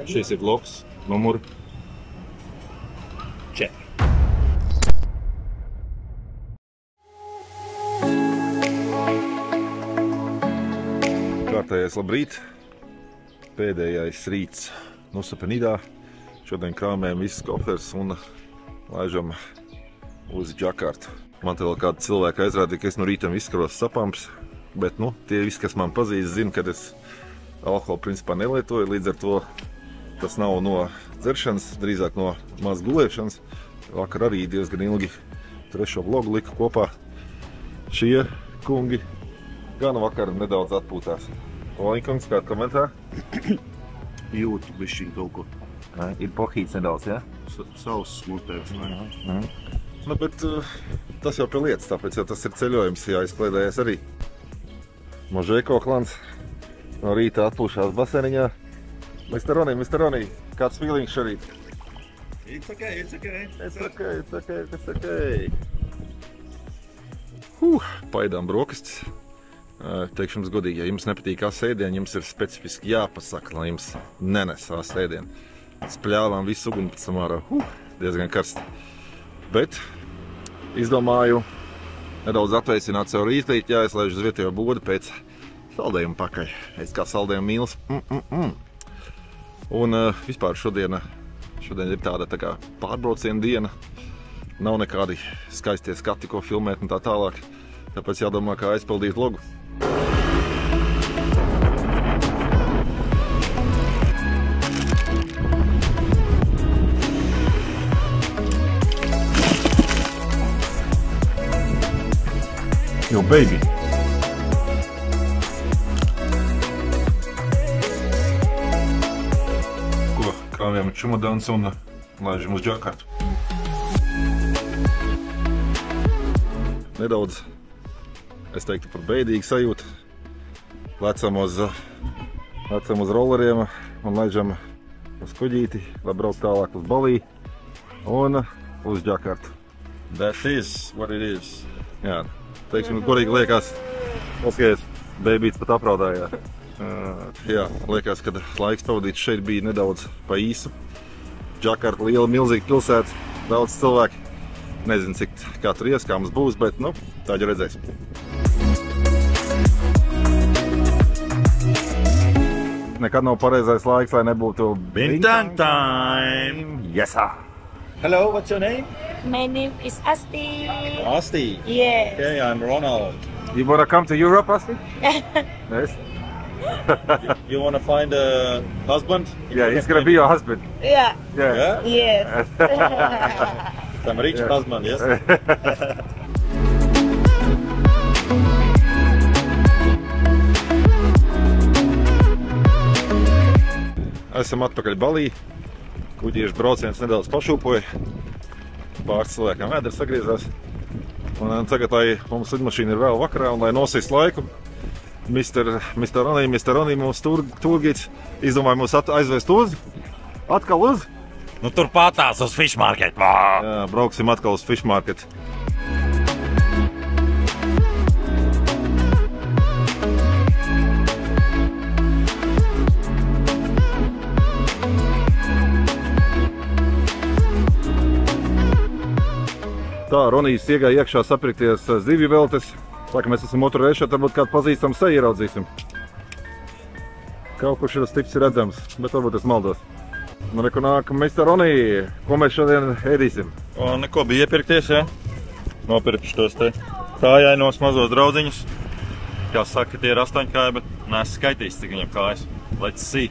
Šis ir vlogs numur 4. Kārtējais labrīt. Pēdējais rīts Nusapenīdā. Šodien krāmējam visus koferus un laižam uz Džakartu. Man te vēl kāda cilvēka aizrādīja, ka es no rītam izskaros sapams, bet, tie visi, kas man pazīst, zina, ka es alkoholu principā nelietoju, līdz ar to tas nav no dzeršanas, drīzāk no maz gulēšanas. Vakar arī diezgan ilgi trešo vlogu lika kopā. Šie kungi gan vakar nedaudz atpūtās. Olinkungs, kāda komentā? Jūtu bišķiņ kaut ko. Ir pohīts nedaudz, ja? Savs smutēs. Bet tas jau pie lietas, tāpēc jau tas ir ceļojums, jāizkliedējies arī. Možēko klans no rīta atpūšās basēniņā. Mr. Ronī, kāds feelings šorīt? It's okay. It's okay. Paidām brokastis. Teikšu jums godīgi, ja jums nepatīk ēdienu, jums ir specifiski jāpasaka, lai jums nenesās ēdienu. Spļāvām visu uguni pēc samārā. Diezgan karsti. Bet izdomāju nedaudz atveicināt sev rītīt, jāizlaiž uz vietējo bodu pēc saldējuma pakaļ. Es kā saldējuma mīls. Un vispār šodien ir tāda tā kā pārbrauciena diena. Nav nekādi skaistie skati, ko filmēt un tā tālāk. Tāpēc jādomā, kā aizpildīt vlogu. Yo, baby! Ko, krāvjam čumadans un laižam uz Džakartu. Nedaudz, es teiktu, par beidīgu sajūtu. Lecam uz rolleriem un laižam uz kuģīti, lai brauc tālāk uz Balī un uz Džakartu. That is what it is. Jā. Teiksim, korīgi liekas, paskaties, bēbīts pat apraudājā. Jā, liekas, ka laiks pavadīts šeit bija nedaudz pa īsu. Džakarta liela, milzīga pilsēta, daudz cilvēki. Nezinu, cik kā tur ies, kā mums būs, bet, tā jau redzēsim. Nekad nav pareizais laiks, lai nebūtu Bintang time! Yes, sir! Hello, what's your name? My name is Asti. Asti? Yes. Okay, I'm Ronald. You wanna come to Europe, Asti? Yes. You wanna find a husband? Yeah, he's gonna be your husband. Yeah. Yeah? Yes. Some rich husband, yes? Esam atpakaļ Balī. Kuģiešu brauciens nedaudz pašūpoja. Pāris cilvēkām vēderi sagriezās. Un tagad, lai mums lidmašīna ir vēl vakarā un lai nosīs laiku, Mr. Ronī, mums turgīts, izdomāja mūs aizvest uz. Atkal uz? Turpātās uz Fish Market. Jā, brauksim atkal uz Fish Market. Tā, Ronijs iegāja iekšā sapirkties zivju veltes. Saka, mēs esam otru reizi šeit, varbūt kādu pazīstamu seju ieraudzīsim. Kaut kur šis tips ir redzams, bet varbūt es maldos. Reku nāk, Mr. Ronī, ko mēs šodien ēdīsim? Neko bija iepirkties, ja? Nopirkuši tos te kājainos mazos draudziņus. Kā saka, tie ir 8 kāji, bet neesmu skaitījis, cik viņam kājas. Let's see!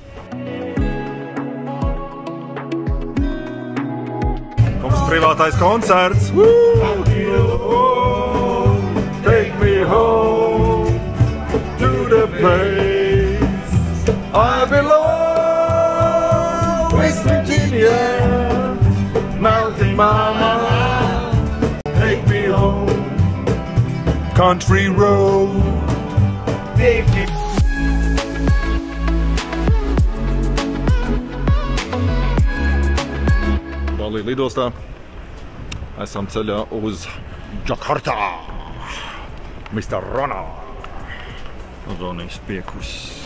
Mums privātais koncerts! Take me home to the place I belong, West Virginia, Mountain Mama, take me home, country road, take me. Balī lidostā. Esam ceļā uz Džakartā. Mr. Ronald. Ronijs piekus.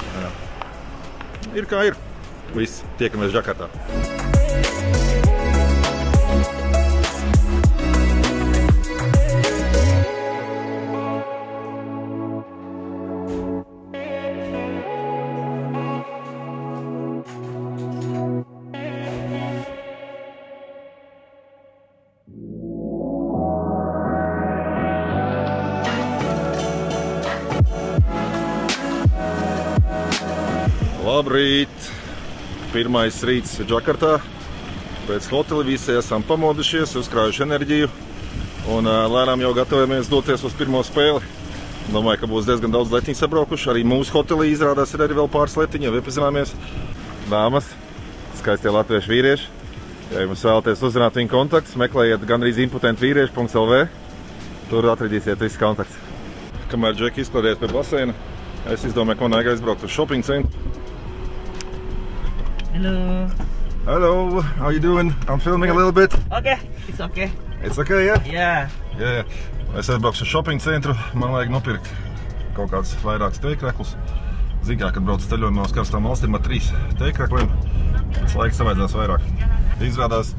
Ir kā ir. Viss, tiekamies Džakartā. Labrīt! Pirmais rīts Džakartā. Pēc hotela visi esam pamodušies, uzkrājuši enerģiju un lēnām jau gatavojamies doties uz pirmo spēli. Domāju, ka būs diezgan daudz letiņu sabraukuši. Arī mūsu hotelī izrādās ir arī vēl pāris letiņi, jau iepazināmies. Dāmas, skaistie latviešu vīrieši. Ja jums vēlaties uzzināt viņu kontaktus, meklējiet gandrīz impotentvīrieši.lv. Tur atradīsiet visu kontaktus. Kamēr Džeki izkladies pie baseina, es izdomāju, ka man vajag aizbraukt uz shopping centru. Hello. Hello, how you doing? I'm filming a little bit. Okay, it's okay. It's okay, yeah? Yeah. Yeah. Es aizbraukšu uz shopping centru, man vajag nopirkt kaut kāds vairākus teikreklus. Zini, kad brauc ceļojumā uz karstām valstīm ar 3 teikrekliem, tas laiks savaidzās vairāk. Izrādās,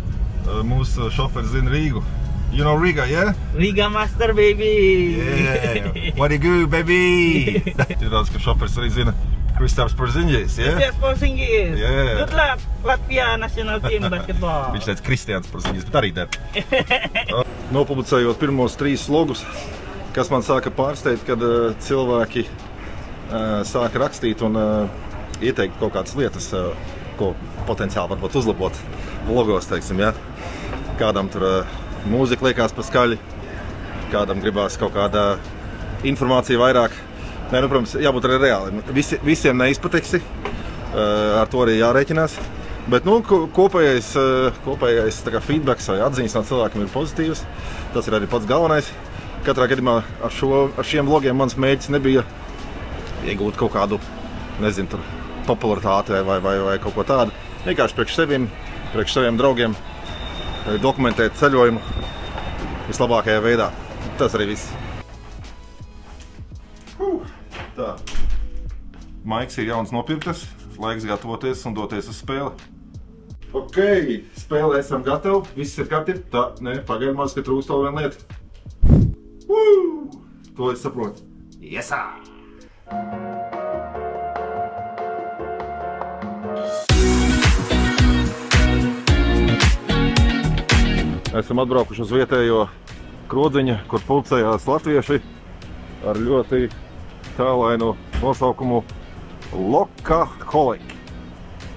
mūsu šoferis zina Rīgu. You know Riga, yeah? Riga master, baby! Yeah! What do you do, baby? Izrādās, ka šoferis arī zina Kristaps Porzingis, yeah? Kristaps Porzingis! Yeah! Good luck, Latvia national team basketball! Viņš teica Kristians Porzingis, bet arī der. Nopublicējot pirmos 3 slogus, kas man sāka pārsteigt, kad cilvēki sāka rakstīt un ieteikt kaut kādas lietas, ko potenciāli varbūt uzlabot logos, teiksim, ja? Kādam tur mūzika liekas pa skaļi, kādam gribās kaut kāda informācija vairāk. Nē, nu, protams, jābūt arī reāli. Visiem neizpatiksi, ar to arī jārēķinās. Bet, nu, kopējais tā kā feedbacks vai atziņas no cilvēkiem ir pozitīvs. Tas ir arī pats galvenais. Katrā gadījumā ar šiem vlogiem mans mērķis nebija iegūt kaut kādu, nezinu, tur popularitāti vai kaut ko tādu. Vienkārši priekš saviem draugiem dokumentēt ceļojumu vislabākajā veidā. Tas arī viss. Tā. Maiks ir jauns nopirktas, laiks gatavoties un doties uz spēli. Ok, spēlē esam gatavi, viss ir kārtībā. Tā, nē, pagaidām, ka trūkst vēl viena lieta. To es saprotu. Yesā! Esam atbraukuši uz vietējo krodziņu, kur pulcējās latvieši ar ļoti tēlainu nosaukumu Lokaholic.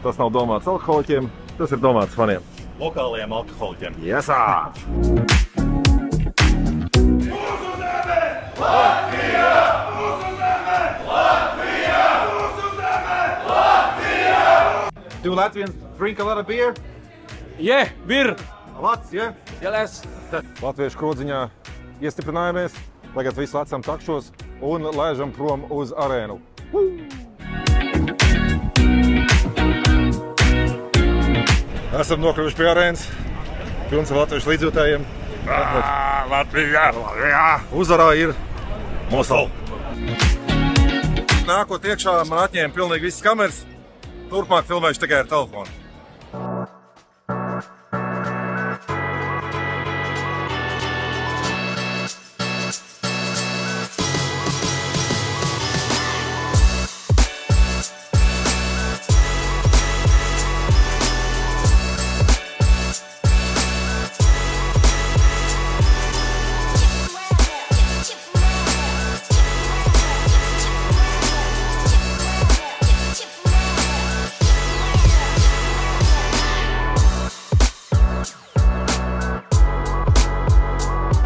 Tas nav domāts alkoholiķiem, tas ir domāts faniem. Lokālajiem alkoholiķiem. Yesā! Mūsu zeme! Latvija! Mūsu zeme! Latvija! Mūsu zeme! Latvija! Do Latvians drink a lot of beer? Yeah, beer! Lots, yeah? Yes. Latviešu krodziņā iestiprinājamies, tagad visi lecam takšos un lēžam prom uz arēnu. Esam nokļuvuši pie arēnas, pilns ar latviešu līdzjūtējiem. Latvija! Latvija! Uzvarā ir Mosel. Nākot iekšā, man atņēma pilnīgi visas kameras, turpmāk filmēšu tikai ar telefonu.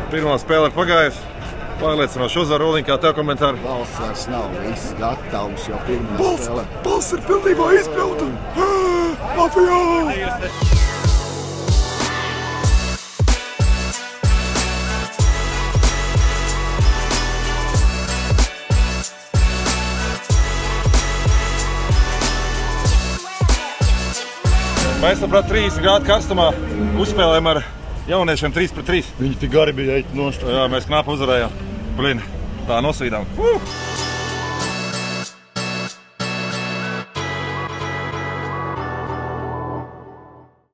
Pirmā spēle ir pagājusi. Pārliecinoši uzvar, Roliņ, kā tev komentāri? Balss vairs nav, viss gatavs jau pirmā spēle. Balss ir pilnībā izpilda! Latvijā! Mēs labprāt 30 grādu karstumā uzspēlējam ar jauniešiem 3-3. Viņi tik gari bija eit nost. Jā, mēs knapi uzvarējām. Blin, tā nosvīdām.